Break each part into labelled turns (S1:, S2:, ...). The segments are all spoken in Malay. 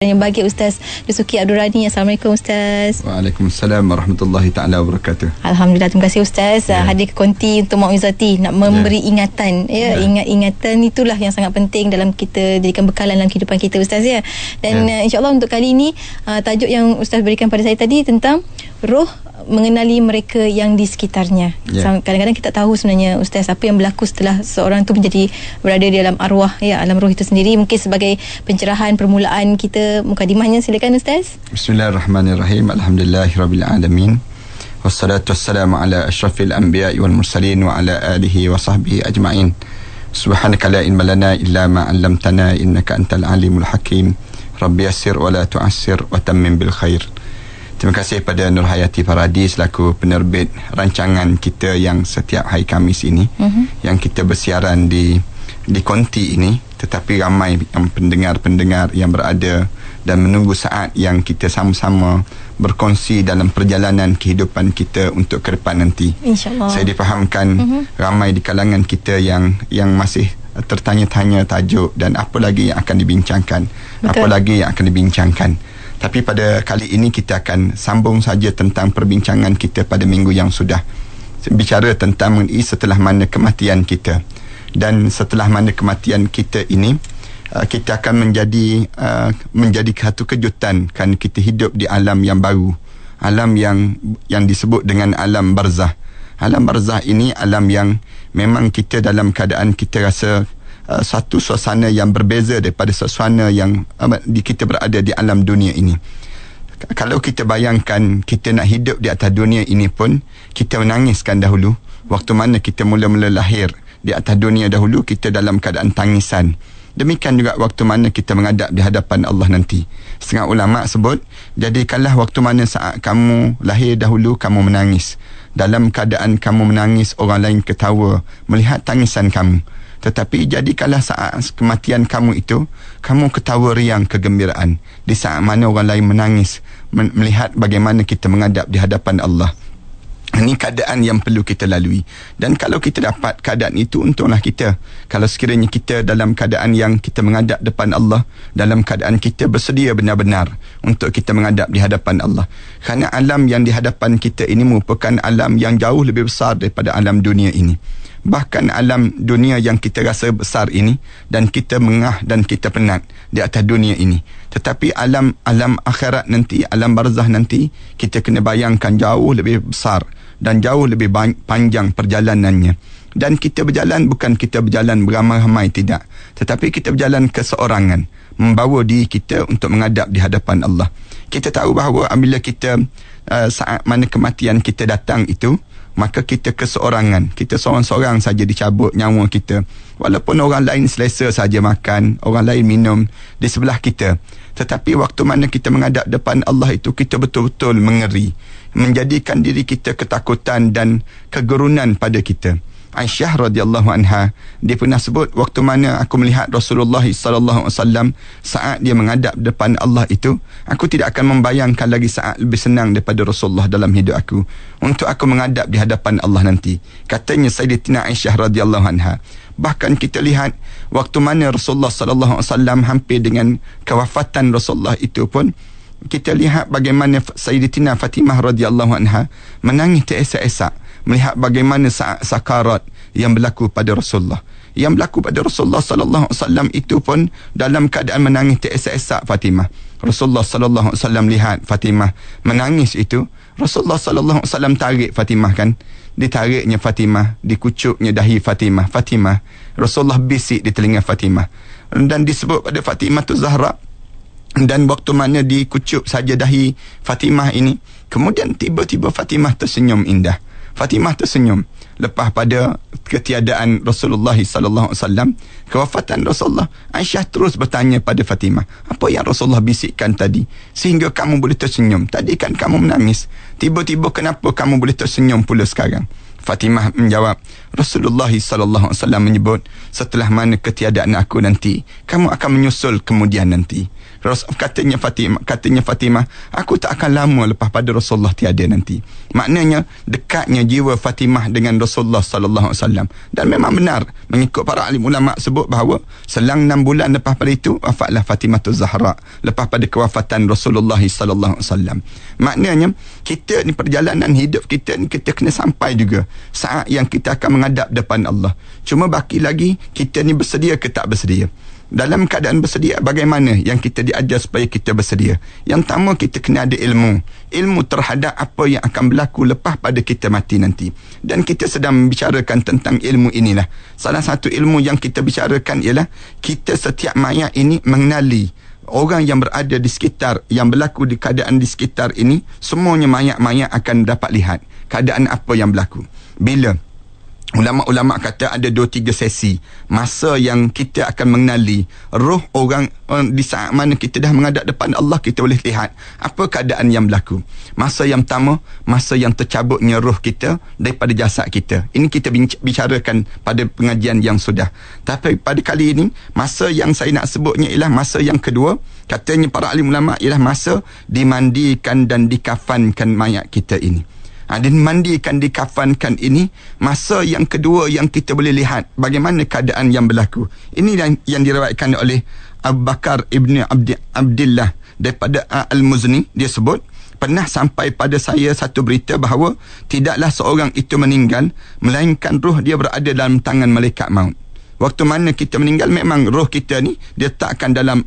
S1: Yang bagi Ustaz Dusuki Abdul Rani. Assalamualaikum Ustaz.
S2: Waalaikumsalam warahmatullahi taala wabarakatuh.
S1: Alhamdulillah, terima kasih Ustaz hadir ke konti untuk Mau'izati, nak memberi ingatan ingat-ingatan itulah yang sangat penting dalam kita jadikan bekalan dalam kehidupan kita Ustaz ya. Dan insya-Allah untuk kali ini tajuk yang Ustaz berikan pada saya tadi tentang roh mengenali mereka yang di sekitarnya. Kadang-kadang kita tahu sebenarnya Ustaz apa yang berlaku setelah seorang tu menjadi berada di dalam arwah alam roh itu sendiri. Mungkin sebagai pencerahan permulaan kita, mukadimahnya silakan Ustaz.
S2: Bismillahirrahmanirrahim. Alhamdulillahirabbil alamin. Wassalatu wassalamu ala asyrafil anbiya'i wal mursalin wa ala alihi wa sahbihi ajma'in. Subhanaka la ilma lana illa ma 'allamtana innaka antal alimul hakim. Rabbi yassir wa la tu'assir wa tammim bil khair. Terima kasih pada Nur Hayati Faradi selaku penerbit rancangan kita yang setiap hari Khamis ini, yang kita bersiaran di konti ini, tetapi ramai yang pendengar-pendengar yang berada dan menunggu saat yang kita sama-sama berkongsi dalam perjalanan kehidupan kita untuk ke depan nanti. InsyaAllah. Saya difahamkan ramai di kalangan kita yang masih tertanya-tanya tajuk dan apa lagi yang akan dibincangkan. Betul. Apa lagi yang akan dibincangkan. Tapi pada kali ini kita akan sambung saja tentang perbincangan kita pada minggu yang sudah, bicara tentang mengenai setelah mana kematian kita. Dan setelah mana kematian kita ini, kita akan menjadi satu kejutan kerana kita hidup di alam yang baru, alam yang disebut dengan alam barzah. Alam barzah ini alam yang memang kita dalam keadaan kita rasa satu suasana yang berbeza daripada suasana yang kita berada di alam dunia ini. Kalau kita bayangkan kita nak hidup di atas dunia ini pun, kita menangiskan dahulu. Waktu mana kita mula-mula lahir di atas dunia dahulu, kita dalam keadaan tangisan. Demikian juga waktu mana kita menghadap di hadapan Allah nanti. Setengah ulama sebut, jadikanlah waktu mana saat kamu lahir dahulu kamu menangis. Dalam keadaan kamu menangis, orang lain ketawa melihat tangisan kamu. Tetapi jadikanlah saat kematian kamu itu, kamu ketawa riang kegembiraan. Di saat mana orang lain menangis, melihat bagaimana kita menghadap di hadapan Allah. Ini keadaan yang perlu kita lalui. Dan kalau kita dapat keadaan itu, untunglah kita. Kalau sekiranya kita dalam keadaan yang kita menghadap depan Allah, dalam keadaan kita bersedia benar-benar untuk kita menghadap di hadapan Allah. Kerana alam yang di hadapan kita ini merupakan alam yang jauh lebih besar daripada alam dunia ini. Bahkan alam dunia yang kita rasa besar ini, dan kita mengah dan kita penat di atas dunia ini. Tetapi alam akhirat nanti, alam barzah nanti, kita kena bayangkan jauh lebih besar dan jauh lebih panjang perjalanannya. Dan kita berjalan, bukan kita berjalan beramai-ramai, tidak. Tetapi kita berjalan keseorangan, membawa diri kita untuk menghadap di hadapan Allah. Kita tahu bahawa apabila kita saat mana kematian kita datang itu, maka kita keseorangan, kita seorang-seorang saja dicabut nyawa kita. Walaupun orang lain selesa saja makan, orang lain minum di sebelah kita. Tetapi waktu mana kita menghadap depan Allah itu, kita betul-betul mengeri, menjadikan diri kita ketakutan dan kegerunan pada kita. Aisyah radhiyallahu anha, dia pernah sebut, waktu mana aku melihat Rasulullah sallallahu alaihi wasallam saat dia menghadap depan Allah itu, aku tidak akan membayangkan lagi saat lebih senang daripada Rasulullah dalam hidup aku untuk aku menghadap di hadapan Allah nanti. Katanya Sayyidatina Aisyah radhiyallahu anha. Bahkan kita lihat waktu mana Rasulullah sallallahu alaihi wasallam hampir dengan kewafatan Rasulullah itu pun, kita lihat bagaimana Sayyidatina Fatimah radhiyallahu anha menangis teresak-esak melihat bagaimana saat sakarat yang berlaku pada Rasulullah. Yang berlaku pada Rasulullah sallallahu alaihi wasallam itu pun dalam keadaan menangis teresak-esak Fatimah. Rasulullah sallallahu alaihi wasallam lihat Fatimah menangis itu, Rasulullah sallallahu alaihi wasallam tarik Fatimah kan. Ditariknya Fatimah, dikucuknya dahi Fatimah. Rasulullah bisik di telinga Fatimah. Dan disebut pada Fatimah tu Zahra. Dan waktu mana dikucuk saja dahi Fatimah ini, kemudian tiba-tiba Fatimah tersenyum indah. Fatimah tersenyum lepas pada ketiadaan Rasulullah sallallahu alaihi wasallam, kewafatan Rasulullah. Aisyah terus bertanya pada Fatimah, apa yang Rasulullah bisikkan tadi sehingga kamu boleh tersenyum? Tadi kan kamu menangis, tiba-tiba kenapa kamu boleh tersenyum pula sekarang? Fatimah menjawab, Rasulullah sallallahu alaihi wasallam menyebut, setelah mana ketiadaan aku nanti, kamu akan menyusul kemudian nanti. Katanya Fatimah, aku tak akan lama lepas pada Rasulullah tiada nanti. Maknanya dekatnya jiwa Fatimah dengan Rasulullah sallallahu alaihi wasallam. Dan memang benar mengikut para alim ulama sebut bahawa selang 6 bulan lepas pada itu wafatlah Fatimah Zahra lepas pada kewafatan Rasulullah sallallahu alaihi wasallam. Maknanya kita ni, perjalanan hidup kita ni, kita kena sampai juga saat yang kita akan menghadap depan Allah. Cuma baki lagi kita ni bersedia ke tak bersedia. Dalam keadaan bersedia, bagaimana yang kita diajar supaya kita bersedia? Yang pertama, kita kena ada ilmu terhadap apa yang akan berlaku lepas pada kita mati nanti. Dan kita sedang membicarakan tentang ilmu inilah. Salah satu ilmu yang kita bicarakan ialah kita setiap mayat ini mengenali orang yang berada di sekitar, yang berlaku di keadaan di sekitar ini. Semuanya mayat-mayat akan dapat lihat keadaan apa yang berlaku. Bila ulama-ulama kata ada 2-3 sesi masa yang kita akan mengenali roh orang di saat mana kita dah menghadap depan Allah, kita boleh lihat apa keadaan yang berlaku. Masa yang pertama, masa yang tercabutnya roh kita daripada jasad kita. Ini kita bicarakan pada pengajian yang sudah. Tapi pada kali ini, masa yang saya nak sebutnya ialah masa yang kedua. Katanya para alim ulama ialah masa dimandikan dan dikafankan mayat kita ini. Dimandikan, dikafankan ini masa yang kedua yang kita boleh lihat bagaimana keadaan yang berlaku. Ini yang diriwayatkan oleh Abu Bakar Ibn Abdillah daripada Al-Muzni. Dia sebut, pernah sampai pada saya satu berita bahawa tidaklah seorang itu meninggal melainkan roh dia berada dalam tangan malaikat maut. Waktu mana kita meninggal, memang roh kita ni dia takkan dalam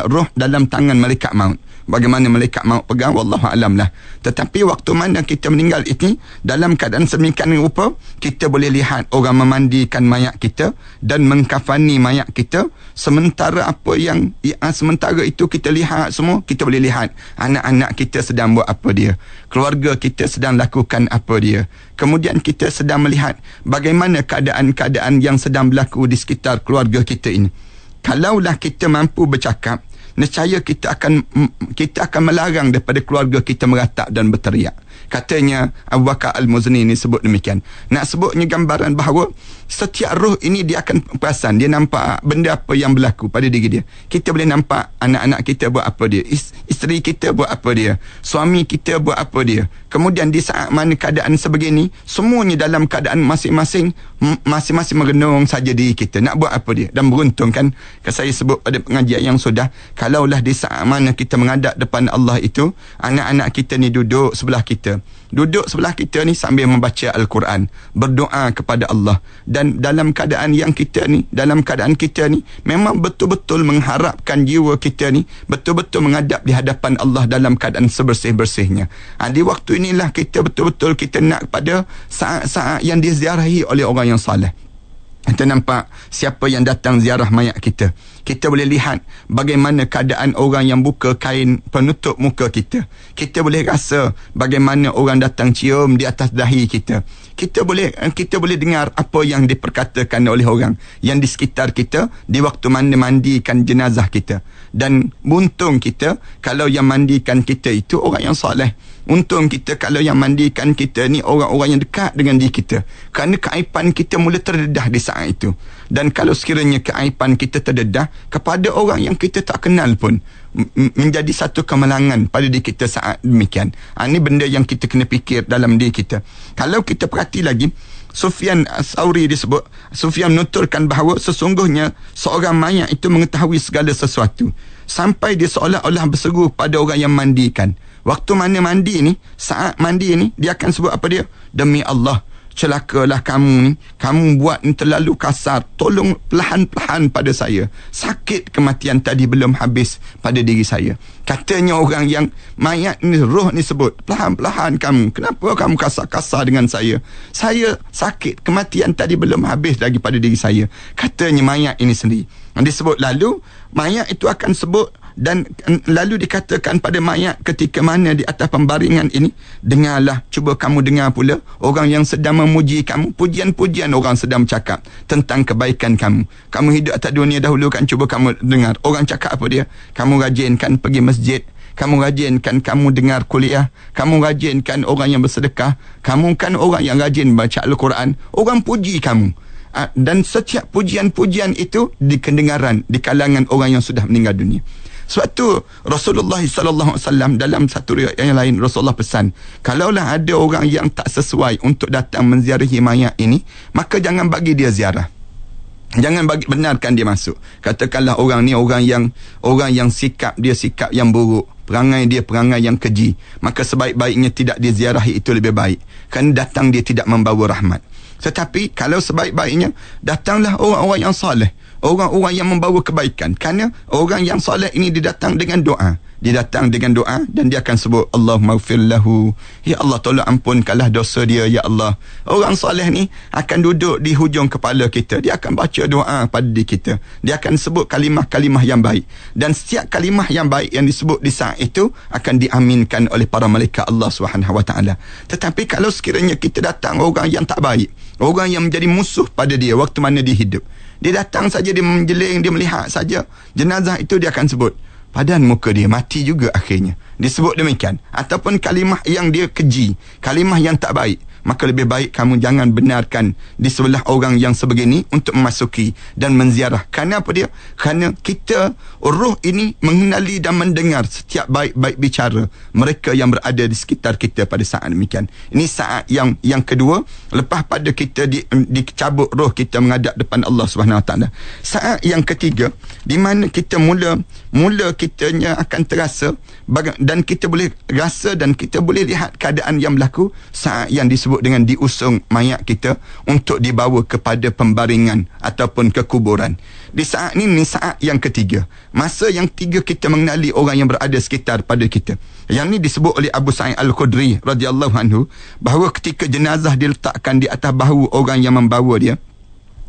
S2: roh dalam tangan malaikat maut. Bagaimana malaikat maut pegang, wallahu alam lah. Tetapi waktu mana kita meninggal ini, dalam keadaan sedemikian rupa, kita boleh lihat orang memandikan mayat kita dan mengkafani mayat kita. Sementara sementara itu kita lihat semua, kita boleh lihat anak-anak kita sedang buat apa dia, keluarga kita sedang lakukan apa dia. Kemudian kita sedang melihat bagaimana keadaan-keadaan yang sedang berlaku di sekitar keluarga kita ini. Kalaulah kita mampu bercakap, nescaya kita akan melarang daripada keluarga kita meratap dan berteriak. Katanya Abu Bakar Al-Muzni ni sebut demikian. Nak sebutnya gambaran bahawa setiap roh ini dia akan perasan, dia nampak benda apa yang berlaku pada diri dia. Kita boleh nampak anak-anak kita buat apa dia, isteri kita buat apa dia, suami kita buat apa dia. Kemudian di saat mana keadaan sebegini, semuanya dalam keadaan masing-masing merenung saja diri kita nak buat apa dia. Dan beruntung kan, saya sebut pada pengajian yang sudah, kalaulah di saat mana kita menghadap depan Allah itu, anak-anak kita ni duduk sebelah kita ni sambil membaca Al-Quran, berdoa kepada Allah. Dan dalam keadaan kita ni memang betul-betul mengharapkan jiwa kita ni betul-betul menghadap di hadapan Allah dalam keadaan sebersih-bersihnya. Di waktu inilah kita betul-betul kita nak pada saat-saat yang diziarahi oleh orang yang saleh. Kita nampak siapa yang datang ziarah mayat kita. Kita boleh lihat bagaimana keadaan orang yang buka kain penutup muka kita. Kita boleh rasa bagaimana orang datang cium di atas dahi kita. Kita boleh dengar apa yang diperkatakan oleh orang yang di sekitar kita di waktu mana mandikan jenazah kita. Dan untung kita kalau yang mandikan kita itu orang yang soleh. Untung kita kalau yang mandikan kita ni orang-orang yang dekat dengan diri kita. Kerana keaiban kita mula terdedah di saat itu. Dan kalau sekiranya keaiban kita terdedah kepada orang yang kita tak kenal pun, menjadi satu kemalangan pada diri kita saat demikian. Ini benda yang kita kena fikir dalam diri kita. Kalau kita perhati lagi, Sufyan Tsauri disebut, Sufyan menuturkan bahawa sesungguhnya seorang mayat itu mengetahui segala sesuatu sampai dia seolah-olah berseru pada orang yang mandikan. Waktu mana mandi ni, saat mandi ni, dia akan sebut apa dia? Demi Allah, celakalah kamu ni, kamu buat ni terlalu kasar, tolong perlahan-perlahan pada saya, sakit kematian tadi belum habis pada diri saya. Katanya orang yang mayat ni, roh ni sebut, perlahan-perlahan kamu, kenapa kamu kasar-kasar dengan saya sakit, kematian tadi belum habis lagi pada diri saya. Katanya mayat ini sendiri. Disebut lalu mayat itu akan sebut. Dan lalu dikatakan pada mayat ketika mana di atas pembaringan ini, dengarlah, cuba kamu dengar pula orang yang sedang memuji kamu, pujian-pujian orang sedang bercakap tentang kebaikan kamu. Kamu hidup atas dunia dahulu kan, cuba kamu dengar orang cakap apa dia. Kamu rajinkan pergi masjid, kamu rajinkan kamu dengar kuliah, kamu rajinkan orang yang bersedekah, kamu kan orang yang rajin baca Al-Quran, orang puji kamu. Dan setiap pujian-pujian itu di kedengaran di kalangan orang yang sudah meninggal dunia. Sebab tu Rasulullah sallallahu alaihi wasallam dalam satu riwayat yang lain, Rasulullah pesan, kalaulah ada orang yang tak sesuai untuk datang menziarahi mayat ini, maka jangan bagi dia ziarah. Jangan benarkan dia masuk. Katakanlah orang ni orang yang sikap dia sikap yang buruk, perangai dia perangai yang keji, maka sebaik-baiknya tidak diziarahi, itu lebih baik. Kerana datang dia tidak membawa rahmat. Tetapi kalau sebaik-baiknya, datanglah orang-orang yang soleh, orang-orang yang membawa kebaikan. Kerana orang yang soleh ini dia datang dengan doa. Dia datang dengan doa dan dia akan sebut, Allahumma ighfir lahu, ya Allah tolong ampunkanlah dosa dia, ya Allah. Orang soleh ni akan duduk di hujung kepala kita, dia akan baca doa pada diri kita, dia akan sebut kalimah-kalimah yang baik, dan setiap kalimah yang baik yang disebut di saat itu akan diaminkan oleh para malaikat Allah SWT. Tetapi kalau sekiranya kita datang orang yang tak baik, orang yang menjadi musuh pada dia waktu mana dia hidup, dia datang saja, dia menjeling, dia melihat saja jenazah itu, dia akan sebut, padan muka dia mati juga akhirnya. Disebut demikian. Ataupun kalimah yang dia keji, kalimah yang tak baik, maka lebih baik kamu jangan benarkan di sebelah orang yang sebegini untuk memasuki dan menziarah. Kerana apa dia? Kerana kita, roh ini mengenali dan mendengar setiap baik-baik bicara mereka yang berada di sekitar kita pada saat demikian. Ini saat yang kedua lepas pada kita dicabut roh kita menghadap depan Allah SWT. Saat yang ketiga di mana kita mula kitanya akan terasa dan kita boleh rasa dan kita boleh lihat keadaan yang berlaku saat yang disebut dengan diusung mayat kita untuk dibawa kepada pembaringan ataupun ke kuburan. Di saat ini saat yang ketiga. Masa yang ketiga kita mengenali orang yang berada sekitar pada kita. Yang ini disebut oleh Abu Sa'id Al-Khudri radhiyallahu anhu, bahawa ketika jenazah diletakkan di atas bahu orang yang membawa dia,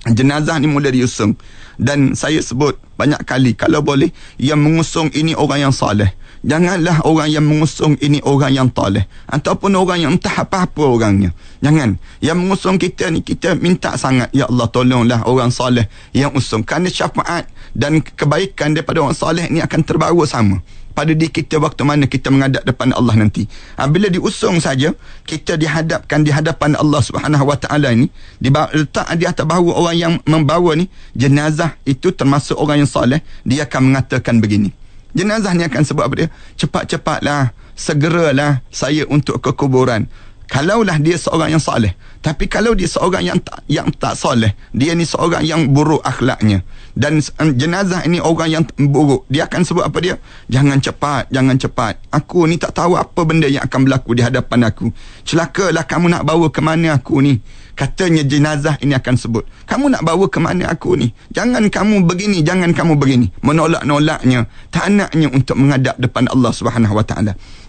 S2: jenazah ni mula diusung. Dan saya sebut banyak kali, kalau boleh yang mengusung ini orang yang saleh. Janganlah orang yang mengusung ini orang yang taleh ataupun orang yang entah apa-apa orangnya. Jangan. Yang mengusung kita ni, kita minta sangat, ya Allah tolonglah orang saleh yang usung. Kerana syafaat dan kebaikan daripada orang saleh ni akan terbawa sama pada diri kita waktu mana kita menghadap depan Allah nanti. Bila diusung saja, kita dihadapkan di hadapan Allah SWT ni, letak di atas bahu orang yang membawa ni, jenazah itu termasuk orang yang saleh, dia akan mengatakan begini. Jenazah ni akan sebut apa dia? Cepat-cepatlah, segeralah saya untuk ke kuburan. Kalaulah dia seorang yang saleh. Tapi kalau dia seorang yang tak saleh, dia ni seorang yang buruk akhlaknya, dan jenazah ini orang yang buruk, dia akan sebut apa dia? Jangan cepat, jangan cepat. Aku ni tak tahu apa benda yang akan berlaku di hadapan aku. Celakalah kamu nak bawa ke mana aku ni. Katanya jenazah ini akan sebut, kamu nak bawa ke mana aku ni? Jangan kamu begini, jangan kamu begini. Menolak-nolaknya, tak naknya untuk menghadap depan Allah SWT.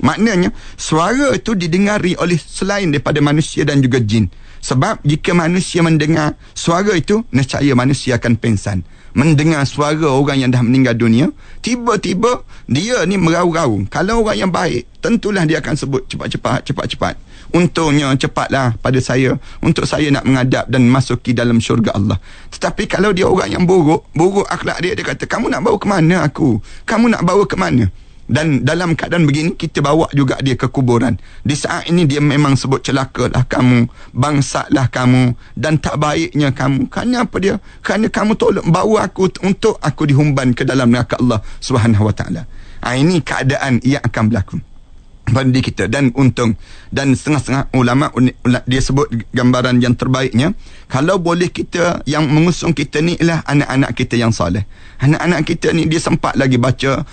S2: Maknanya suara itu didengari oleh selain daripada manusia dan juga jin. Sebab jika manusia mendengar suara itu, nescaya manusia akan pingsan. Mendengar suara orang yang dah meninggal dunia, tiba-tiba dia ni merau-rau. Kalau orang yang baik, tentulah dia akan sebut cepat-cepat, cepat-cepat. Untungnya cepatlah pada saya, untuk saya nak menghadap dan masuki dalam syurga Allah. Tetapi kalau dia orang yang buruk akhlak dia, dia kata, kamu nak bawa ke mana aku? Kamu nak bawa ke mana? Dan dalam keadaan begini, kita bawa juga dia ke kuburan. Di saat ini dia memang sebut, celakalah kamu, bangsatlah kamu, dan tak baiknya kamu. Kerana apa dia? Kerana kamu tolong bawa aku untuk aku dihumban ke dalam neraka Allah SWT. Ini keadaan yang akan berlaku pada diri kita. Dan untung, dan setengah-setengah ulama dia sebut gambaran yang terbaiknya, kalau boleh kita yang mengusung kita ni ialah anak-anak kita yang soleh. Anak-anak kita ni dia sempat lagi baca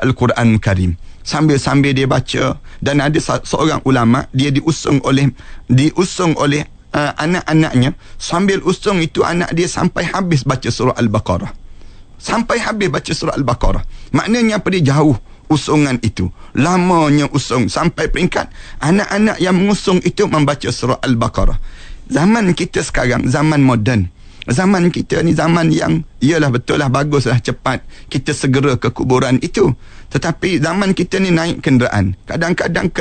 S2: Al-Quran Karim, sambil-sambil dia baca. Dan ada seorang ulama, dia diusung oleh anak-anaknya. Sambil usung itu, anak dia sampai habis baca surah Al-Baqarah. Sampai habis baca surah Al-Baqarah. Maknanya apa? Dia jauh usungan itu, lamanya usung, sampai peringkat anak-anak yang mengusung itu membaca surah Al-Baqarah. Zaman kita sekarang, zaman moden, zaman kita ni zaman yang, iyalah betul lah, baguslah cepat kita segera ke kuburan itu. Tetapi zaman kita ni naik kenderaan, kadang-kadang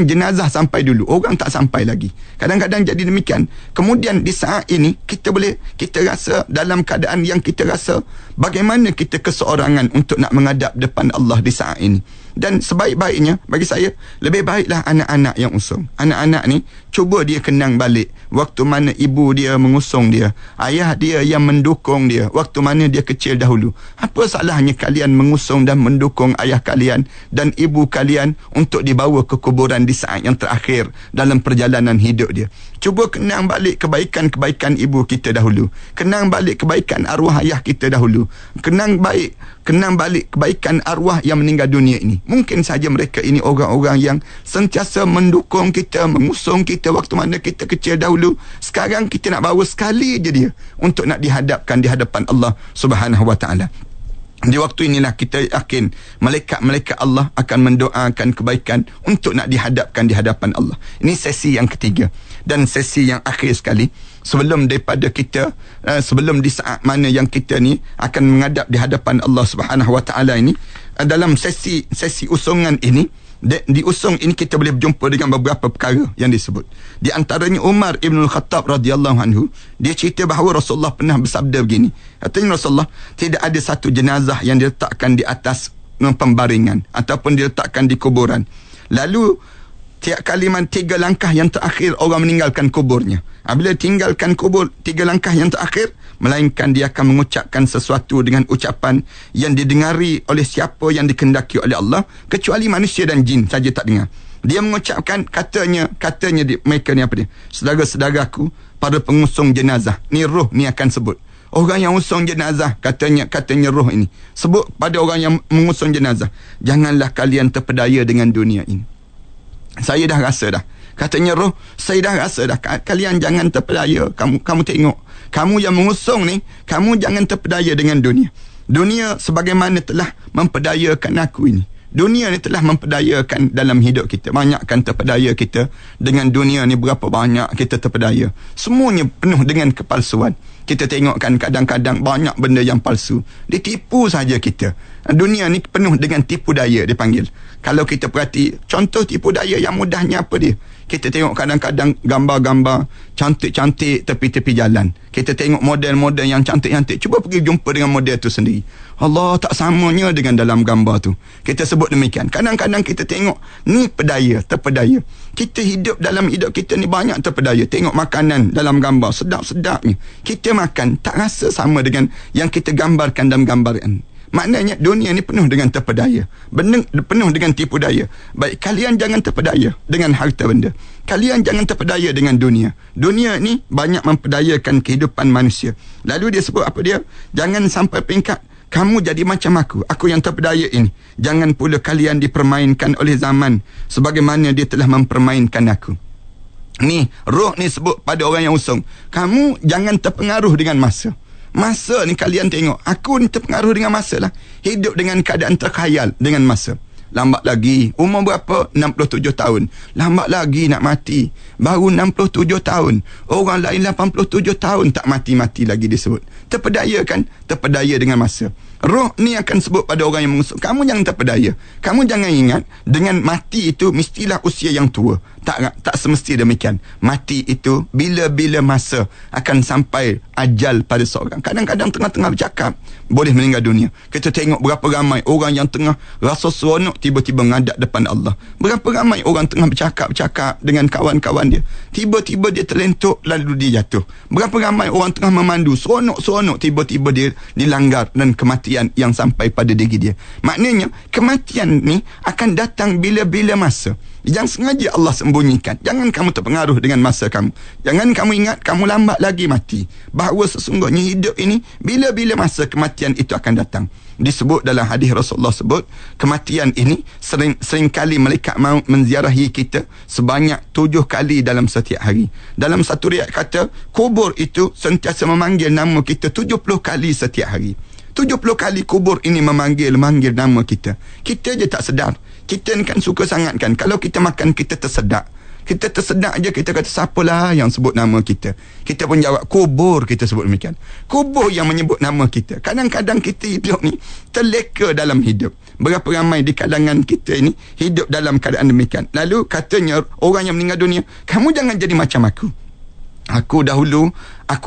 S2: jenazah sampai dulu, orang tak sampai lagi. Kadang-kadang jadi demikian. Kemudian di saat ini kita rasa dalam keadaan yang kita rasa bagaimana kita keseorangan untuk nak menghadap depan Allah di saat ini. Dan sebaik-baiknya bagi saya, lebih baiklah anak-anak yang usung. Anak-anak ni cuba dia kenang balik waktu mana ibu dia mengusung dia, ayah dia yang mendukung dia waktu mana dia kecil dahulu. Apa salahnya kalian mengusung dan mendukung ayah kalian dan ibu kalian untuk dibawa ke kuburan di saat yang terakhir dalam perjalanan hidup dia. Cuba kenang balik kebaikan-kebaikan ibu kita dahulu. Kenang balik kebaikan arwah ayah kita dahulu. Kenang balik kebaikan arwah yang meninggal dunia ini. Mungkin saja mereka ini orang-orang yang sentiasa mendukung kita, mengusung kita waktu mana kita kecil dahulu. Sekarang kita nak bawa sekali je dia untuk nak dihadapkan di hadapan Allah Subhanahu Wa Taala. Di waktu inilah kita yakin malaikat-malaikat Allah akan mendoakan kebaikan untuk nak dihadapkan di hadapan Allah. Ini sesi yang ketiga. Dan sesi yang akhir sekali, sebelum daripada kita, sebelum di saat mana yang kita ni akan menghadap di hadapan Allah Subhanahu Wa Taala ini, dalam sesi usungan ini, diusung ini kita boleh berjumpa dengan beberapa perkara yang disebut. Di antaranya Umar Ibn Khattab radhiyallahu anhu, dia cerita bahawa Rasulullah pernah bersabda begini. Katanya Rasulullah, tidak ada satu jenazah yang diletakkan di atas pembaringan ataupun diletakkan di kuburan, lalu tiap kalimat 3 langkah yang terakhir orang meninggalkan kuburnya. Bila tinggalkan kubur 3 langkah yang terakhir, melainkan dia akan mengucapkan sesuatu dengan ucapan yang didengari oleh siapa yang dikehendaki oleh Allah, kecuali manusia dan jin saja tak dengar. Dia mengucapkan, katanya mereka ni apa dia? Saudara-saudaraku, para pengusung jenazah. Ni roh ni akan sebut. Orang yang usung jenazah, katanya roh ini sebut pada orang yang mengusung jenazah, janganlah kalian terpedaya dengan dunia ini. Saya dah rasa dah. Katanya roh, saya dah rasa dah. Kalian jangan terpedaya. Kamu tengok. Kamu yang mengusung ni, kamu jangan terpedaya dengan dunia. Dunia sebagaimana telah mempedayakan aku ini. Dunia ni telah mempedayakan dalam hidup kita. Banyakkan terpedaya kita dengan dunia ni. Berapa banyak kita terpedaya. Semuanya penuh dengan kepalsuan. Kita tengokkan kadang-kadang banyak benda yang palsu. Ditipu saja kita. Dunia ni penuh dengan tipu daya dipanggil. Kalau kita perhati, contoh tipu daya yang mudahnya apa dia? Kita tengok kadang-kadang gambar-gambar cantik-cantik tepi-tepi jalan. Kita tengok model-model yang cantik-cantik. Cuba pergi jumpa dengan model tu sendiri. Allah, tak samanya dengan dalam gambar tu. Kita sebut demikian. Kadang-kadang kita tengok, ni terpedaya. Kita hidup dalam hidup kita ni banyak terpedaya. Tengok makanan dalam gambar, sedap-sedapnya. Kita makan, tak rasa sama dengan yang kita gambarkan dalam gambaran. Maknanya dunia ni penuh dengan terpedaya, penuh dengan tipu daya. Baik, kalian jangan terpedaya dengan harta benda. Kalian jangan terpedaya dengan dunia. Dunia ni banyak mempedayakan kehidupan manusia. Lalu dia sebut apa dia? Jangan sampai peringkat kamu jadi macam aku yang terpedaya ini. Jangan pula kalian dipermainkan oleh zaman sebagaimana dia telah mempermainkan aku. Ni roh ni sebut pada orang yang usung, kamu jangan terpengaruh dengan masa. Masa ni kalian tengok, aku ni terpengaruh dengan masa lah. Hidup dengan keadaan terkhayal dengan masa. Lambat lagi, umur berapa? 67 tahun. Lambat lagi nak mati. Baru 67 tahun. Orang lain 87 tahun tak mati-mati lagi disebut. Terpedaya kan? Terpedaya dengan masa. Roh ni akan sebut pada orang yang mengusung, kamu jangan terpedaya. Kamu jangan ingat dengan mati itu mestilah usia yang tua. Tak semesti demikian. Mati itu bila-bila masa akan sampai ajal pada seorang. Kadang-kadang tengah-tengah bercakap boleh meninggal dunia. Kita tengok berapa ramai orang yang tengah rasa seronok tiba-tiba menghadap depan Allah. Berapa ramai orang tengah bercakap dengan kawan-kawan dia, tiba-tiba dia terlentuk lalu dia jatuh. Berapa ramai orang tengah memandu seronok tiba-tiba dia dilanggar dan kematian yang sampai pada diri dia. Maknanya kematian ni akan datang bila-bila masa. Jangan sengaja Allah sembunyikan. Jangan kamu terpengaruh dengan masa kamu. Jangan kamu ingat kamu lambat lagi mati. Bahawa sesungguhnya hidup ini bila-bila masa kematian itu akan datang. Disebut dalam hadis Rasulullah sebut, kematian ini sering kali malaikat maut menziarahi kita sebanyak 7 kali dalam setiap hari. Dalam satu riwayat kata, kubur itu sentiasa memanggil nama kita 70 kali setiap hari. 70 kali kubur ini memanggil nama kita. Kita je tak sedar. Kita ni kan suka sangat kan, kalau kita makan kita tersedak. Kita tersedak je, kita kata siapalah yang sebut nama kita. Kita pun jawab kubur, kita sebut demikian. Kubur yang menyebut nama kita. Kadang-kadang kita hidup ni terleka dalam hidup. Berapa ramai di kalangan kita ini hidup dalam keadaan demikian. Lalu katanya orang yang meninggal dunia, kamu jangan jadi macam aku. Aku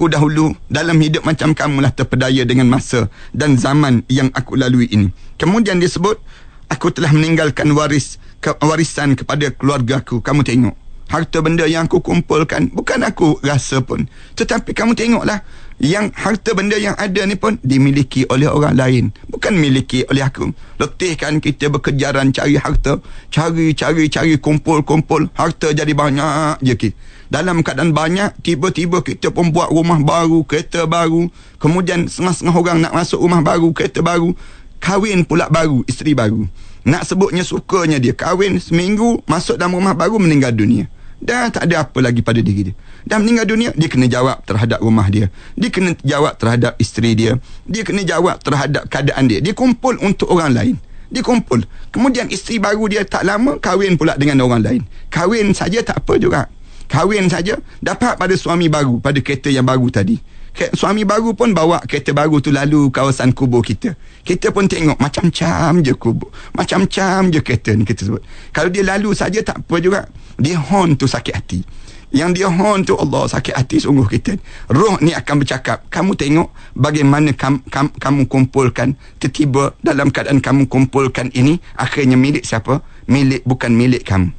S2: dahulu dalam hidup macam kamulah terpedaya dengan masa dan zaman yang aku lalui ini. Kemudian disebut Aku telah meninggalkan warisan kepada keluarga aku. Kamu tengok, harta benda yang aku kumpulkan bukan aku rasa pun, tetapi kamu tengoklah, yang harta benda yang ada ni pun dimiliki oleh orang lain, bukan miliki oleh aku. Letihkan kita berkejaran cari harta, cari kumpul harta jadi banyak je kita. Dalam keadaan banyak, tiba-tiba kita pun buat rumah baru, kereta baru, kemudian setengah-setengah orang nak masuk rumah baru, kereta baru, kahwin pula baru, isteri baru. Nak sebutnya sukanya dia kahwin seminggu, masuk dalam rumah baru, meninggal dunia. Dah tak ada apa lagi pada diri dia. Dah meninggal dunia, dia kena jawab terhadap rumah dia, dia kena jawab terhadap isteri dia, dia kena jawab terhadap keadaan dia. Dia kumpul untuk orang lain, dia kumpul. Kemudian isteri baru dia tak lama kahwin pula dengan orang lain. Kahwin saja tak apa juga, kahwin saja dapat pada suami baru, pada kereta yang baru tadi. Suami baru pun bawa kereta baru tu lalu kawasan kubur kita. Kita pun tengok macam-macam je kubur, macam-macam je kereta ni kita sebut. Kalau dia lalu saja tak apa juga. Dia horn tu sakit hati. Yang dia horn tu, Allah, sakit hati sungguh kita. Roh ni akan bercakap, kamu tengok bagaimana kamu kumpulkan, tiba-tiba dalam keadaan kamu kumpulkan ini akhirnya milik siapa? Bukan milik kamu.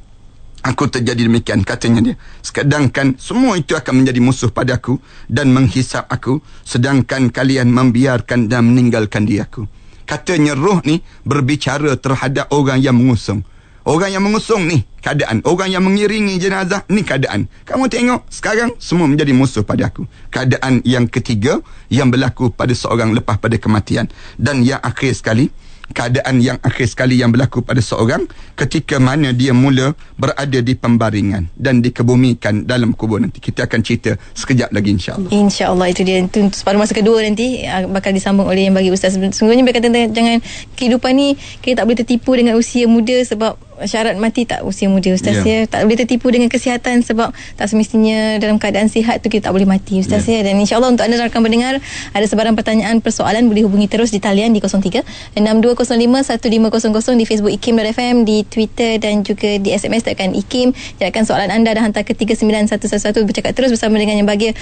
S2: Aku terjadi demikian, katanya dia. Sedangkan semua itu akan menjadi musuh pada aku dan menghisap aku, sedangkan kalian membiarkan dan meninggalkan diriku. Katanya roh ni berbicara terhadap orang yang mengusung. Orang yang mengusung ni keadaan, orang yang mengiringi jenazah ni keadaan. Kamu tengok sekarang semua menjadi musuh pada aku. Keadaan yang ketiga yang berlaku pada seorang lepas pada kematian. Dan yang akhir sekali, keadaan yang akhir sekali yang berlaku pada seorang ketika mana dia mula berada di pembaringan dan dikebumikan dalam kubur nanti. Kita akan cerita sekejap lagi, insya-Allah.
S1: Insya-Allah, itu dia. Itu pada masa kedua nanti bakal disambung oleh yang bagi Ustaz. Sungguhnya berkata jangan, kehidupan ni kita tak boleh tertipu dengan usia muda, sebab syarat mati tak usia muda, Ustaz, ya. Tak boleh tertipu dengan kesihatan, sebab tak semestinya dalam keadaan sihat tu kita tak boleh mati, Ustaz, ya. Dan insya-Allah untuk anda rakan pendengar, ada sebarang pertanyaan, persoalan, boleh hubungi terus di talian di 03 6205 1500 di Facebook ikim.fm, di Twitter dan juga di SMS tekan ikim. Jadikan soalan anda dan hantar ke 39111. Bercakap terus bersama dengan yang bahagia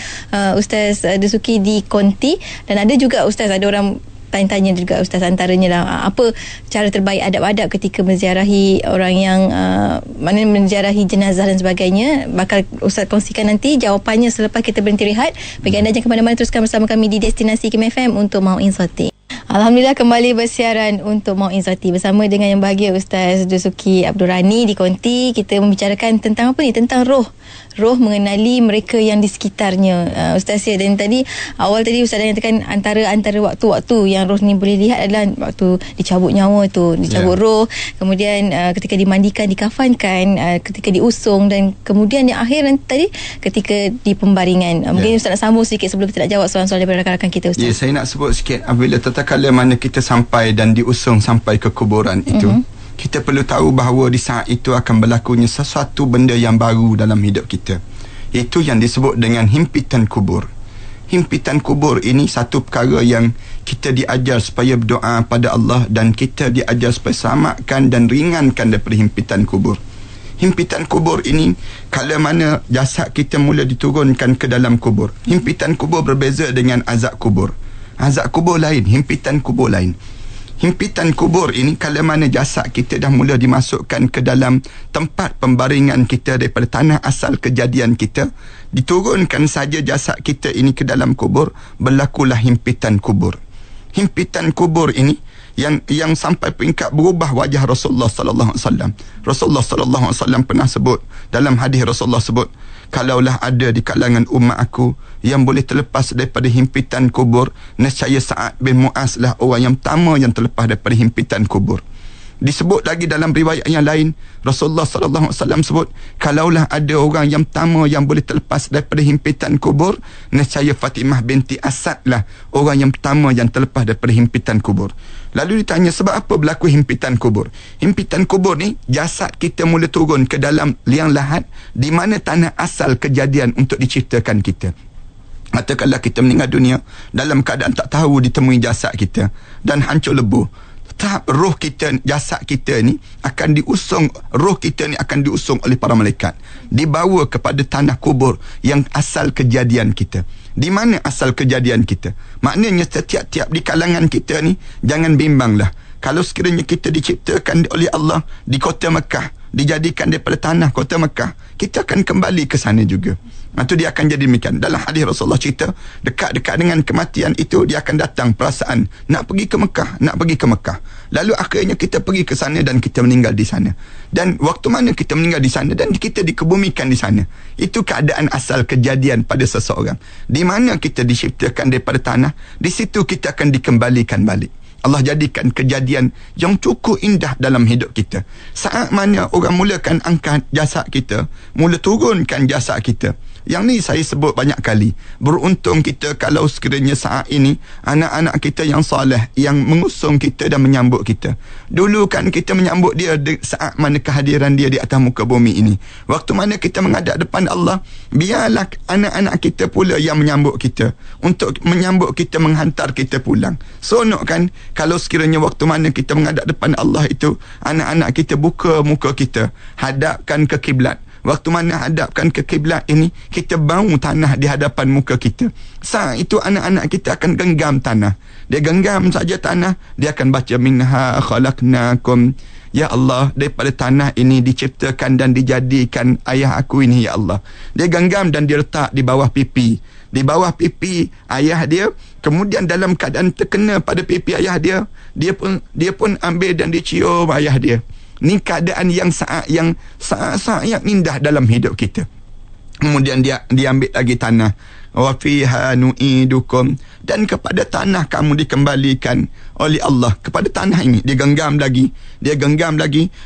S1: Ustaz Dasuki di Konti. Dan ada juga, Ustaz, ada orang tanya-tanya juga, Ustaz, antaranya lah, apa cara terbaik adab-adab ketika menziarahi orang yang menziarahi jenazah dan sebagainya. Bakal Ustaz kongsikan nanti jawapannya selepas kita berhenti rehat. Bagi anda jangan ke mana-mana, teruskan bersama kami di Destinasi Kim FM untuk Mau'in Zati. Alhamdulillah, kembali bersiaran untuk Mau'in Zati bersama dengan yang bahagia Ustaz Dasuki Abdul Rani di Konti. Kita membicarakan tentang apa ni? Tentang roh mengenali mereka yang di sekitarnya, Ustaz, ya. Dan tadi awal tadi Ustaz dah nyatakan antara waktu-waktu yang roh ni boleh lihat adalah waktu dicabut nyawa tu, dicabut roh, kemudian ketika dimandikan, dikafankan, ketika diusung, dan kemudian yang akhir tadi ketika di pembaringan. Mungkin Ustaz nak sambung sedikit sebelum kita nak jawab soalan-soalan daripada rakan-rakan kita, Ustaz. Ya,
S2: saya nak sebut sikit apabila tatkala mana kita sampai dan diusung sampai ke kuburan itu, kita perlu tahu bahawa di saat itu akan berlakunya sesuatu benda yang baru dalam hidup kita. Itu yang disebut dengan himpitan kubur. Himpitan kubur ini satu perkara yang kita diajar supaya berdoa pada Allah, dan kita diajar supaya selamatkan dan ringankan daripada himpitan kubur. Himpitan kubur ini kala mana jasad kita mula diturunkan ke dalam kubur. Himpitan kubur berbeza dengan azab kubur. Azab kubur lain, himpitan kubur lain. Himpitan kubur ini kala mana jasad kita dah mula dimasukkan ke dalam tempat pembaringan kita daripada tanah asal kejadian kita, diturunkan saja jasad kita ini ke dalam kubur, berlakulah himpitan kubur. Himpitan kubur ini yang sampai peringkat berubah wajah Rasulullah sallallahu alaihi wasallam. Rasulullah sallallahu alaihi wasallam pernah sebut dalam hadis, Rasulullah sebut, kalaulah ada di kalangan umat aku yang boleh terlepas daripada himpitan kubur, nescaya Sa'ad bin Mu'az lah orang yang pertama yang terlepas daripada himpitan kubur. Disebut lagi dalam riwayat yang lain, Rasulullah sallallahu alaihi wasallam sebut, kalaulah ada orang yang pertama yang boleh terlepas daripada himpitan kubur, nescaya Fatimah binti Asad lah orang yang pertama yang terlepas daripada himpitan kubur. Lalu ditanya, sebab apa berlaku himpitan kubur? Himpitan kubur ni, jasad kita mula turun ke dalam liang lahat di mana tanah asal kejadian untuk diciptakan kita. Katakanlah kita meninggal dunia dalam keadaan tak tahu ditemui jasad kita dan hancur lebur. Tetap roh kita, jasad kita ni akan diusung, roh kita ni akan diusung oleh para malaikat, dibawa kepada tanah kubur yang asal kejadian kita. Di mana asal kejadian kita? Maknanya setiap-tiap di kalangan kita ni, jangan bimbanglah. kalau sekiranya kita diciptakan oleh Allah di kota Mekah, dijadikan daripada tanah kota Mekah, kita akan kembali ke sana juga. Itu dia akan jadi demikian. Dalam hadis Rasulullah cerita, dekat-dekat dengan kematian itu dia akan datang perasaan nak pergi ke Mekah, nak pergi ke Mekah. Lalu akhirnya kita pergi ke sana dan kita meninggal di sana. Dan waktu mana kita meninggal di sana dan kita dikebumikan di sana, itu keadaan asal kejadian pada seseorang. Di mana kita diciptakan daripada tanah, di situ kita akan dikembalikan balik. Allah jadikan kejadian yang cukup indah dalam hidup kita. Saat mana orang mulakan angkat jasad kita, mula turunkan jasad kita. Yang ni saya sebut banyak kali. Beruntung kita kalau sekiranya saat ini anak-anak kita yang soleh, yang mengusung kita dan menyambut kita. Dulu kan kita menyambut dia saat mana kehadiran dia di atas muka bumi ini. Waktu mana kita menghadap depan Allah, biarlah anak-anak kita pula yang menyambut kita, untuk menyambut kita, menghantar kita pulang. Sonok kan kalau sekiranya waktu mana kita menghadap depan Allah itu, anak-anak kita buka muka kita, hadapkan ke kiblat. Waktu mana hadapkan ke kiblat ini, kita bau tanah di hadapan muka kita. Saat itu anak-anak kita akan genggam tanah. Dia genggam saja tanah, dia akan baca minha khalaqnakum. Ya Allah, daripada tanah ini diciptakan dan dijadikan ayah aku ini, ya Allah. Dia genggam dan dia letak di bawah pipi. Di bawah pipi ayah dia. Kemudian dalam keadaan terkena pada pipi ayah dia, dia pun ambil dan dicium ayah dia. Ni keadaan yang sangat yang indah dalam hidup kita. Kemudian dia ambil lagi tanah. Wa fiha nu'idukum, dan kepada tanah kamu dikembalikan oleh Allah. Kepada tanah ini dia genggam lagi,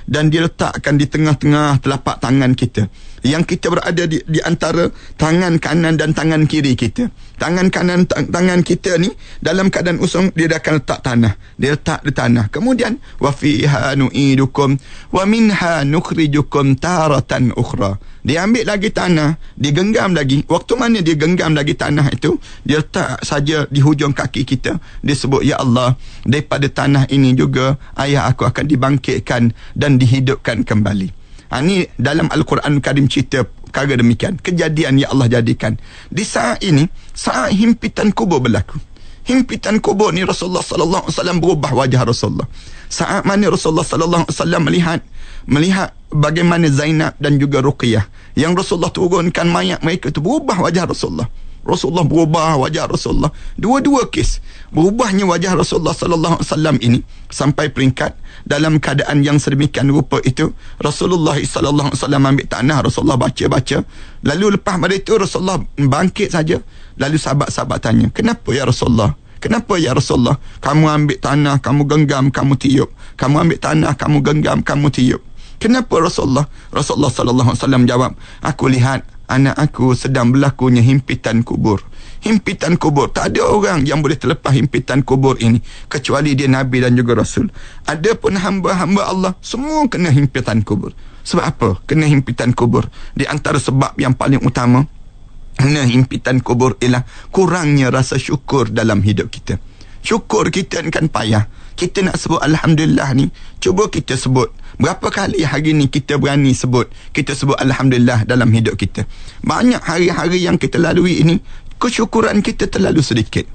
S2: dan dia letakkan di tengah-tengah telapak tangan kita, yang kita berada di antara tangan kanan dan tangan kiri kita. Tangan kanan, tangan kita ni dalam keadaan usung, dia akan letak tanah. Dia letak di tanah. Kemudian wa fiha nu'idukum wa minha nukhrijukum taratan ukhra. Dia ambil lagi tanah, dia genggam lagi. Waktu mana dia genggam lagi tanah itu, dia letak saja di hujung kaki kita. Dia sebut, ya Allah, daripada tanah ini juga ayah aku akan dibangkitkan dan dihidupkan kembali. Ini dalam Al-Quran Karim cerita perkara demikian. Kejadian yang Allah jadikan. Di saat ini, saat himpitan kubur berlaku. Himpitan kubur ni Rasulullah sallallahu alaihi wasallam berubah wajah Rasulullah. Saat mana Rasulullah sallallahu alaihi wasallam melihat bagaimana Zainab dan juga Ruqayyah, yang Rasulullah turunkan mayat mereka itu, berubah wajah Rasulullah. Rasulullah berubah wajah Rasulullah. Dua-dua kes berubahnya wajah Rasulullah sallallahu alaihi wasallam ini, sampai peringkat dalam keadaan yang sedemikian rupa itu, Rasulullah sallallahu alaihi wasallam ambil tanah, Rasulullah baca. Lalu lepas pada itu Rasulullah bangkit saja. Lalu sahabat-sahabat tanya, kenapa ya Rasulullah? Kenapa ya Rasulullah? Kamu ambil tanah, kamu genggam, kamu tiup. Kamu ambil tanah, kamu genggam, kamu tiup. Kenapa Rasulullah? Rasulullah sallallahu alaihi wasallam jawab, aku lihat anak aku sedang berlakunya himpitan kubur. Himpitan kubur. Tak ada orang yang boleh terlepas himpitan kubur ini, kecuali dia Nabi dan juga Rasul. Ada pun hamba-hamba Allah, semua kena himpitan kubur. Sebab apa kena himpitan kubur? Di antara sebab yang paling utama kena himpitan kubur ialah kurangnya rasa syukur dalam hidup kita. Syukur kita kan payah. Kita nak sebut Alhamdulillah ni, cuba kita sebut. Berapa kali hari ni kita berani sebut Alhamdulillah dalam hidup kita? Banyak hari-hari yang kita lalui ini, kesyukuran kita terlalu sedikit.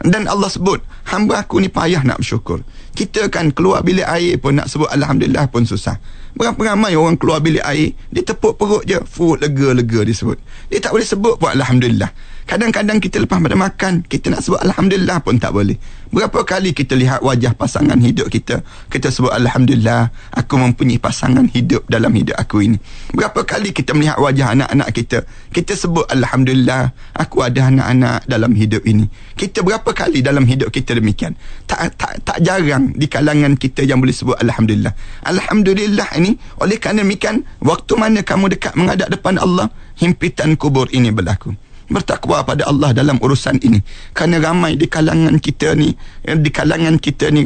S2: Dan Allah sebut, hamba aku ni payah nak bersyukur. Kita kan keluar bilik air pun nak sebut Alhamdulillah pun susah. Berapa ramai orang keluar bilik air, dia tepuk perut je, lega-lega dia sebut. Dia tak boleh sebut pun Alhamdulillah. Kadang-kadang kita lepas pada makan, kita nak sebut Alhamdulillah pun tak boleh. Berapa kali kita lihat wajah pasangan hidup kita, kita sebut Alhamdulillah, aku mempunyai pasangan hidup dalam hidup aku ini. Berapa kali kita melihat wajah anak-anak kita, kita sebut Alhamdulillah, aku ada anak-anak dalam hidup ini. Kita berapa kali dalam hidup kita demikian. Tak jarang di kalangan kita yang boleh sebut Alhamdulillah. Alhamdulillah ini, oleh kerana demikian, waktu mana kamu dekat menghadap depan Allah, himpitan kubur ini berlaku. Bertakwa pada Allah dalam urusan ini. Kerana ramai di kalangan kita ni,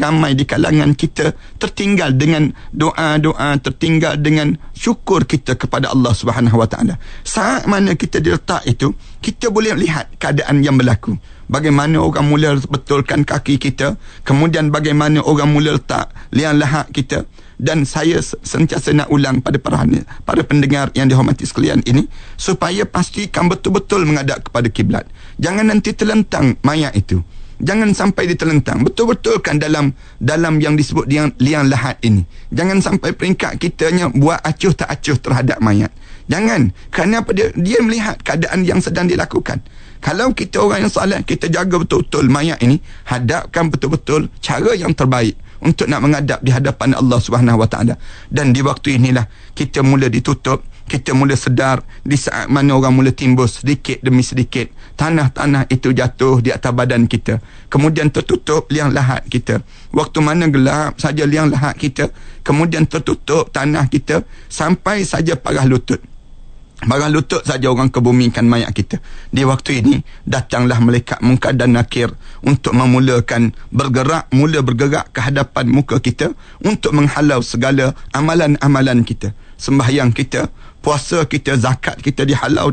S2: ramai di kalangan kita tertinggal dengan doa-doa, tertinggal dengan syukur kita kepada Allah Subhanahu Wa Taala. Saat mana kita diletak itu, kita boleh lihat keadaan yang berlaku. Bagaimana orang mula betulkan kaki kita, kemudian bagaimana orang mula letak liang lahat kita. Dan saya sentiasa nak ulang pada para pendengar yang dihormati sekalian ini, supaya pastikan betul-betul menghadap kepada kiblat. Jangan nanti terlentang mayat itu. Jangan sampai dia terlentang. Betul-betulkan dalam yang disebut liang lahat ini. Jangan sampai peringkat kitanya buat acuh tak acuh terhadap mayat. Jangan. Kerana apa? Dia melihat keadaan yang sedang dilakukan. Kalau kita orang yang soleh, kita jaga betul-betul mayat ini, hadapkan betul-betul cara yang terbaik untuk nak menghadap di hadapan Allah Subhanahu Wa Taala. Dan di waktu inilah kita mula ditutup, kita mula sedar di saat mana orang mula timbus sedikit demi sedikit tanah-tanah itu jatuh di atas badan kita, kemudian tertutup liang lahat kita. Waktu mana gelap saja liang lahat kita, kemudian tertutup tanah kita sampai saja parah lutut saja orang kebumikan mayat kita. Di waktu ini datanglah malaikat Munkar dan Nakir untuk memulakan mula bergerak ke hadapan muka kita untuk menghalau segala amalan-amalan kita. Sembahyang kita, puasa kita, zakat kita dihalau.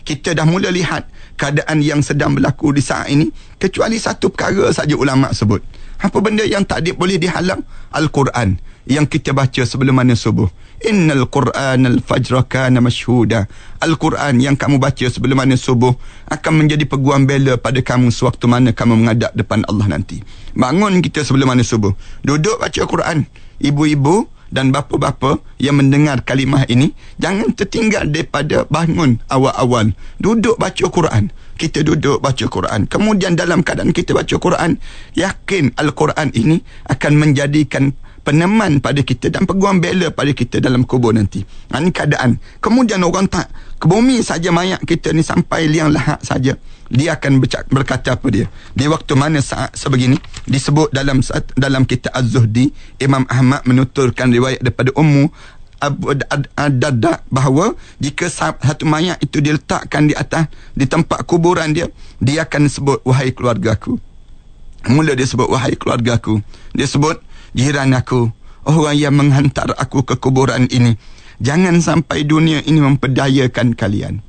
S2: Kita dah mula lihat keadaan yang sedang berlaku di saat ini, kecuali satu perkara saja ulama sebut. Apa benda yang tak boleh dihalang? Al-Quran yang kita baca sebelum mana subuh. Innal Qur'anal fajra kana mashhuda. Al-Quran yang kamu baca sebelum mana subuh akan menjadi peguam bela pada kamu sewaktu mana kamu menghadap depan Allah nanti. Bangun kita sebelum mana subuh, duduk baca Quran. Ibu-ibu dan bapa-bapa yang mendengar kalimah ini, jangan tertinggal daripada bangun awal-awal, duduk baca Quran. Kita duduk baca Quran, kemudian dalam keadaan kita baca Quran, yakin Al-Quran ini akan menjadikan peneman pada kita dan peguam bela pada kita dalam kubur nanti. Ini keadaan. Kemudian orang tak ke bumi saja mayat kita ni sampai liang lahat saja, dia akan berkata apa dia? Di waktu mana saat sebegini disebut dalam kitab Az-Zuhdi, Imam Ahmad menuturkan riwayat daripada Ummu Abu Darda bahawa jika satu mayat itu diletakkan di tempat kuburan dia akan sebut wahai keluargaku. Mula dia sebut wahai keluargaku. Dia sebut jiran aku, orang yang menghantar aku ke kuburan ini. Jangan sampai dunia ini memperdayakan kalian.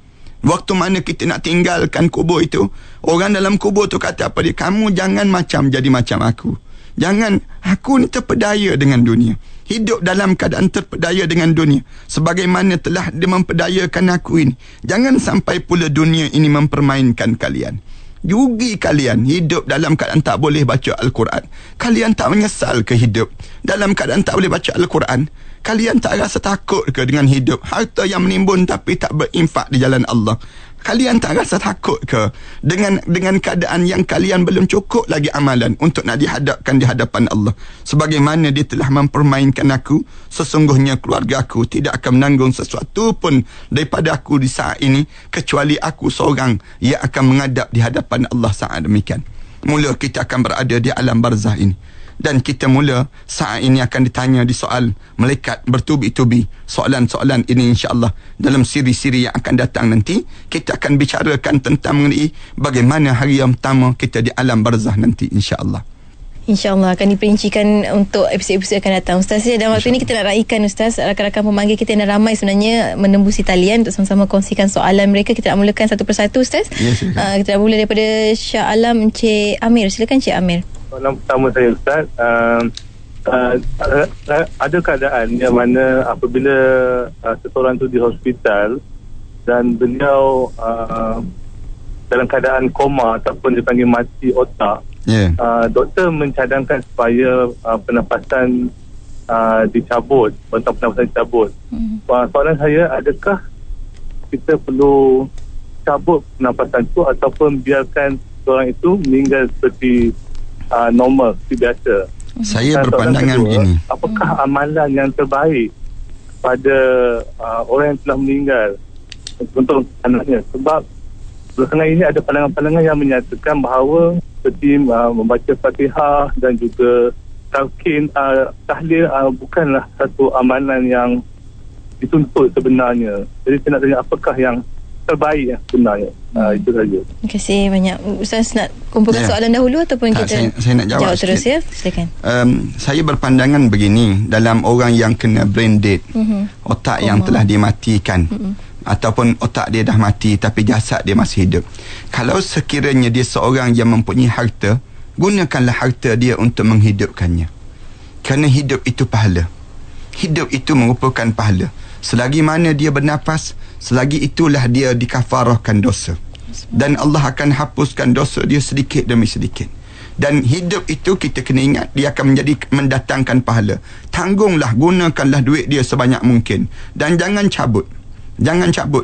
S2: Waktu mana kita nak tinggalkan kubur itu, orang dalam kubur tu kata apa dia? Kamu jangan jadi macam aku. Jangan, aku ni terpedaya dengan dunia. Hidup dalam keadaan terpedaya dengan dunia, sebagaimana telah dia memperdayakan aku ini. Jangan sampai pula dunia ini mempermainkan kalian. Yugi kalian hidup dalam keadaan tak boleh baca Al-Quran. Kalian tak menyesal ke hidup dalam keadaan tak boleh baca Al-Quran? Kalian tak rasa takut ke dengan hidup harta yang menimbun tapi tak berinfak di jalan Allah? Kalian tak rasa takut ke dengan keadaan yang kalian belum cukup lagi amalan untuk nak dihadapkan di hadapan Allah? Sebagaimana dia telah mempermainkan aku, sesungguhnya keluarga aku tidak akan menanggung sesuatu pun daripada aku di saat ini, kecuali aku seorang yang akan menghadap di hadapan Allah saat demikian. Mula kita akan berada di alam barzah ini. Dan kita mula saat ini akan ditanya di soal malaikat bertubi-tubi. Soalan-soalan ini insya-Allah dalam siri-siri yang akan datang nanti kita akan bicarakan tentang mengenai bagaimana hari yang pertama kita di alam barzah nanti insya-Allah.
S1: InsyaAllah akan diperincikan untuk episod-episod akan datang, Ustaz. Dan waktu ini kita nak raikan, Ustaz, rakan-rakan pemanggil kita yang ramai sebenarnya menembusi talian untuk sama-sama kongsikan soalan mereka. Kita nak mulakan satu persatu, Ustaz.
S2: Yes,
S1: kita nak mula daripada Shah Alam, Encik Amir. Silakan Encik Amir.
S3: Soalan pertama saya, Ustaz, ada keadaan yang mana apabila seseorang tu di hospital dan beliau dalam keadaan koma ataupun dipanggil mati otak, doktor mencadangkan supaya pernafasan dicabut, bentang pernafasan dicabut. Soalan saya, adakah kita perlu cabut pernafasan itu ataupun biarkan seorang itu meninggal seperti normal, seperti biasa?
S2: Saya berpandangan begini.
S3: Apakah amalan yang terbaik pada orang yang telah meninggal untuk anaknya? Sebab belakangan ini ada pandangan-pandangan yang menyatakan bahawa seperti membaca Fatihah dan juga talqin, tahlil bukanlah satu amalan yang dituntut sebenarnya. Jadi saya nak tanya, apakah yang terbaik sebenarnya? Itu saja. Terima
S1: kasih banyak. Ustaz nak kumpulkan soalan dahulu ataupun kita
S2: saya nak jawab
S1: terus ya? Silakan.
S2: Saya berpandangan begini, dalam orang yang kena brain dead, otak yang telah dimatikan, ataupun otak dia dah mati tapi jasad dia masih hidup, kalau sekiranya dia seorang yang mempunyai harta, gunakanlah harta dia untuk menghidupkannya. Kerana hidup itu pahala. Hidup itu merupakan pahala. Selagi mana dia bernafas, selagi itulah dia dikafarahkan dosa. Dan Allah akan hapuskan dosa dia sedikit demi sedikit. Dan hidup itu kita kena ingat, dia akan mendatangkan pahala. Tanggunglah, gunakanlah duit dia sebanyak mungkin. Dan jangan cabut.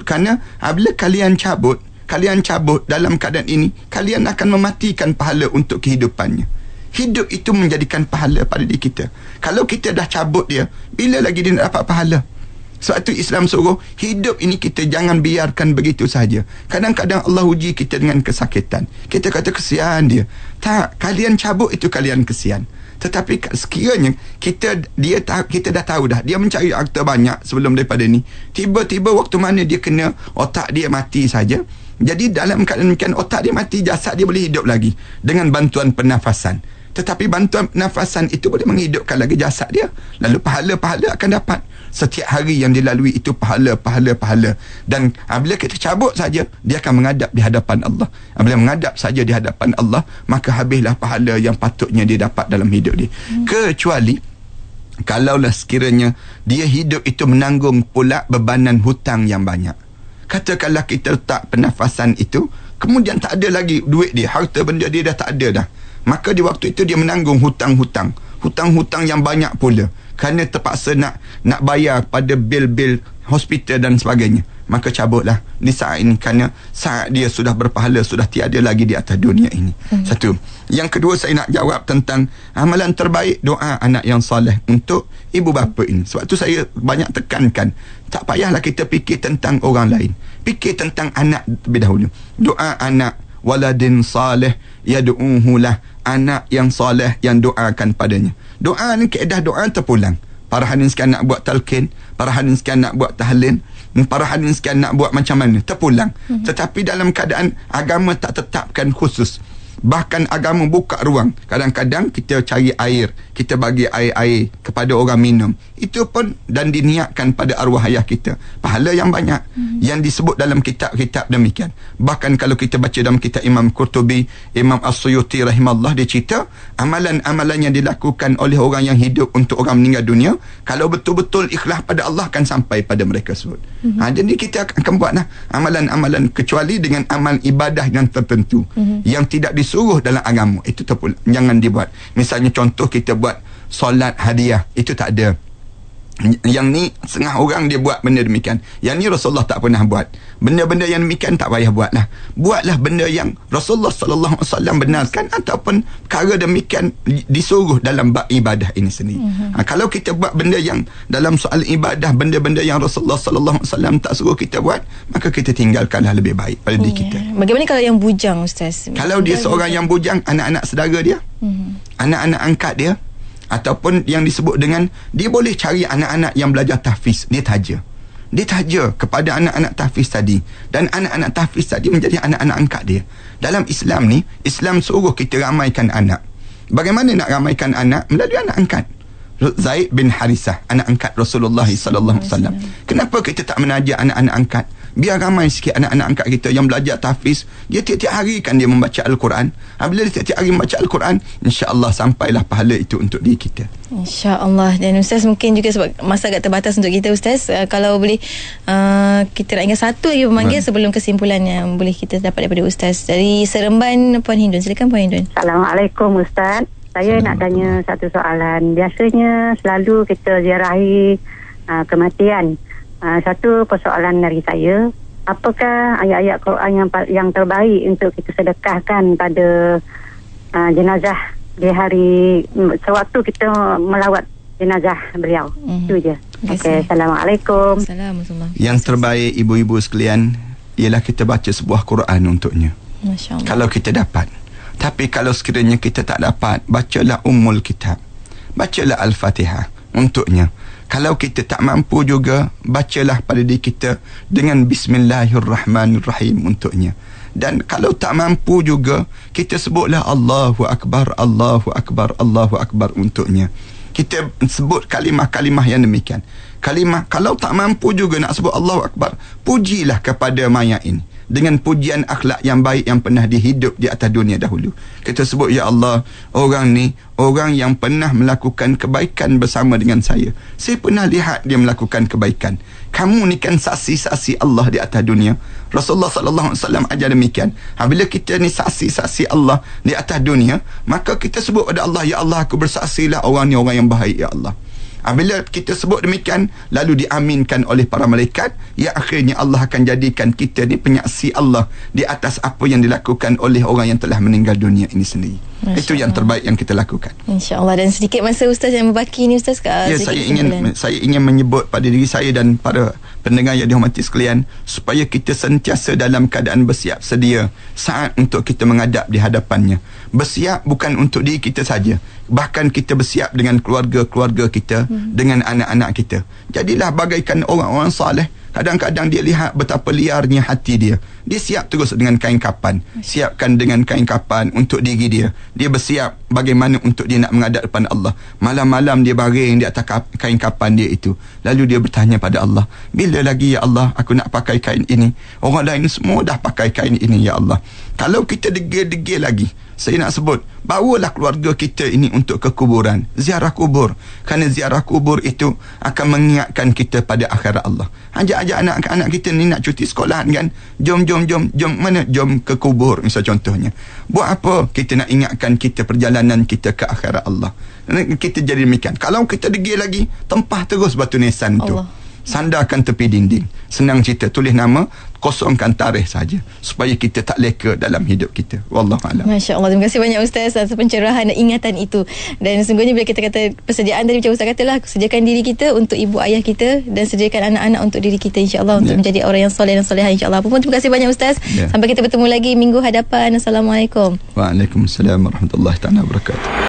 S2: Kerana apabila kalian cabut dalam keadaan ini, kalian akan mematikan pahala untuk kehidupannya. Hidup itu menjadikan pahala pada diri kita. Kalau kita dah cabut dia, bila lagi dia nak dapat pahala? Sebab itu Islam suruh hidup ini kita jangan biarkan begitu saja. Kadang-kadang Allah uji kita dengan kesakitan. Kita kata kesian dia. Tak, kalian cabut itu kalian kesian. Tetapi sekiranya kita dah tahu dah dia mencari harta banyak sebelum daripada ni, tiba-tiba waktu mana dia kena otak dia mati saja. Jadi dalam keadaan demikian, otak dia mati, jasad dia boleh hidup lagi dengan bantuan pernafasan. Tetapi bantuan pernafasan itu boleh menghidupkan lagi jasad dia. Lalu pahala-pahala akan dapat. Setiap hari yang dilalui itu pahala. Dan apabila kita cabut saja, dia akan menghadap di hadapan Allah. Apabila menghadap saja di hadapan Allah, maka habislah pahala yang patutnya dia dapat dalam hidup dia. Kecuali kalaulah sekiranya dia hidup itu menanggung pula bebanan hutang yang banyak. Katakanlah kita letak pernafasan itu, kemudian tak ada lagi duit dia, harta benda dia dah tak ada dah. Maka di waktu itu dia menanggung hutang-hutang yang banyak pula, kerana terpaksa nak bayar pada bil-bil hospital dan sebagainya. Maka cabutlah di saat ini, kerana saat dia sudah berpahala, sudah tiada lagi di atas dunia ini. Satu. Yang kedua, saya nak jawab tentang amalan terbaik, doa anak yang soleh untuk ibu bapa ini. Sebab tu saya banyak tekankan, tak payahlah kita fikir tentang orang lain, fikir tentang anak terlebih dahulu. Doa anak, waladin salih yad'uhu lah, anak yang soleh yang doakan padanya. Doa ni kaedah doa terpulang. Para hadirin sekalian nak buat talqin, para hadirin sekalian nak buat tahlil, para hadirin sekalian nak buat macam mana, terpulang. Tetapi dalam keadaan agama tak tetapkan khusus. Bahkan agama buka ruang. Kadang-kadang kita cari air, kita bagi air kepada orang minum. Itu pun dan diniatkan pada arwah ayah kita. Pahala yang banyak yang disebut dalam kitab-kitab demikian. Bahkan kalau kita baca dalam kitab Imam Qurtubi, Imam As-Suyuti rahimahullah, dia cerita amalan-amalan yang dilakukan oleh orang yang hidup untuk orang meninggal dunia, kalau betul-betul ikhlas pada Allah, akan sampai pada mereka sebut. Jadi kita akan buatlah amalan-amalan, kecuali dengan amal ibadah yang tertentu yang tidak disuruh dalam agama, itu jangan dibuat. Misalnya contoh, kita buat solat hadiah, itu tak ada. Yang ni setengah orang dia buat benda demikian. Yang ni Rasulullah tak pernah buat. Benda-benda yang demikian tak payah buatlah. Buatlah benda yang Rasulullah sallallahu alaihi wasallam benarkan, ataupun perkara demikian disuruh dalam bab ibadah ini sendiri. Kalau kita buat benda yang dalam soal ibadah, benda-benda yang Rasulullah sallallahu alaihi wasallam tak suruh kita buat, maka kita tinggalkanlah, lebih baik pada diri kita.
S1: Bagaimana kalau yang bujang, Ustaz?
S2: Kalau dia seorang yang bujang, anak-anak saudara dia, anak-anak angkat dia, ataupun yang disebut dengan, dia boleh cari anak-anak yang belajar tahfiz, dia taja kepada anak-anak tahfiz tadi, dan anak-anak tahfiz tadi menjadi anak-anak angkat dia. Dalam Islam ni, Islam suruh kita ramaikan anak. Bagaimana nak ramaikan anak? Melalui anak angkat. Zaid bin Harisah, anak angkat Rasulullah sallallahu alaihi wasallam. Kenapa kita tak menajak anak-anak angkat? Biar ramai sikit anak-anak angkat kita yang belajar tahfiz. Dia tiap-tiap hari kan dia membaca Al-Quran. Bila dia tiap-tiap hari membaca Al-Quran, insya-Allah sampailah pahala itu untuk diri kita.
S1: Insya-Allah. Dan Ustaz, mungkin juga sebab masa agak terbatas untuk kita, Ustaz, kalau boleh kita nak ingat satu lagi pemanggil sebelum kesimpulan yang boleh kita dapat daripada Ustaz. Dari Seremban, Puan Hindun. Silakan Puan Hindun.
S4: Assalamualaikum Ustaz. Saya nak tanya satu soalan. Biasanya selalu kita ziarahi kematian. Satu persoalan dari saya, apakah ayat-ayat Quran yang terbaik untuk kita sedekahkan pada jenazah di hari sewaktu kita melawat jenazah beliau? Itu je. Okey, Assalamualaikum.
S1: Assalamualaikum.
S2: Yang terbaik ibu-ibu sekalian ialah kita baca sebuah Quran untuknya.
S1: Masya-Allah. Kalau
S2: kita dapat. Tapi kalau sekiranya kita tak dapat, bacalah Ummul Kitab, bacalah Al-Fatihah untuknya. Kalau kita tak mampu juga, bacalah pada diri kita dengan Bismillahirrahmanirrahim untuknya. Dan kalau tak mampu juga, kita sebutlah Allahu Akbar, Allahu Akbar, Allahu Akbar untuknya. Kita sebut kalimah-kalimah yang demikian. Kalimah, kalau tak mampu juga nak sebut Allahu Akbar, pujilah kepada mayat ini. dengan pujian akhlak yang baik yang pernah dihidup di atas dunia dahulu. Kita sebut, ya Allah, orang ni orang yang pernah melakukan kebaikan bersama dengan saya. Saya pernah lihat dia melakukan kebaikan. Kamu ni kan saksi-saksi Allah di atas dunia. Rasulullah sallallahu alaihi wasallam ajar demikian. Bila kita ni saksi-saksi Allah di atas dunia, maka kita sebut pada Allah, ya Allah, aku bersaksilah orang ni orang yang baik, ya Allah. Bila kita sebut demikian, lalu diaminkan oleh para malaikat, ya akhirnya Allah akan jadikan kita ni penyaksi Allah di atas apa yang dilakukan oleh orang yang telah meninggal dunia ini sendiri. Itu yang terbaik yang kita lakukan.
S1: InsyaAllah. Dan sedikit masa Ustaz yang berbaki ni Ustaz,
S2: ya, saya ingin menyebut pada diri saya dan para pendengar yang dihormati sekalian, supaya kita sentiasa dalam keadaan bersiap sedia saat untuk kita menghadap di hadapannya. Bersiap bukan untuk diri kita saja, bahkan kita bersiap dengan keluarga-keluarga kita, dengan anak-anak kita. Jadilah bagaikan orang-orang saleh. Kadang-kadang dia lihat betapa liarnya hati dia. Dia siap terus dengan kain kapan. Siapkan dengan kain kapan untuk diri dia. Dia bersiap bagaimana untuk dia nak menghadap depan Allah. Malam-malam dia baring di atas kain kapan dia itu. Lalu dia bertanya pada Allah, bila lagi ya Allah aku nak pakai kain ini? Orang lain semua dah pakai kain ini, ya Allah. Kalau kita degil-degil lagi, saya nak sebut, bawalah keluarga kita ini untuk ke kuburan, ziarah kubur. Kerana ziarah kubur itu akan mengingatkan kita pada akhirat Allah. Ajak-ajak anak-anak kita ni nak cuti sekolah kan, jom mana, jom ke kubur misal contohnya. Buat apa? Kita nak ingatkan kita perjalanan kita ke akhirat Allah. Kita jadi demikian. Kalau kita degil lagi, tempah terus batu nisan tu, sandarkan tepi dinding. Senang cerita, tulis nama, kosongkan tarikh saja, supaya kita tak leka dalam hidup kita. Wallahualam.
S1: Masya Allah. Terima kasih banyak Ustaz atas pencerahan dan ingatan itu. Dan sesungguhnya bila kita kata persediaan tadi, macam Ustaz katalah, sediakan diri kita untuk ibu ayah kita dan sediakan anak-anak untuk diri kita, insya-Allah, untuk menjadi orang yang soleh dan solehah, insya-Allah. Apa pun, terima kasih banyak Ustaz. Sampai kita bertemu lagi minggu hadapan. Assalamualaikum.
S2: Waalaikumsalam warahmatullahi wabarakatuh.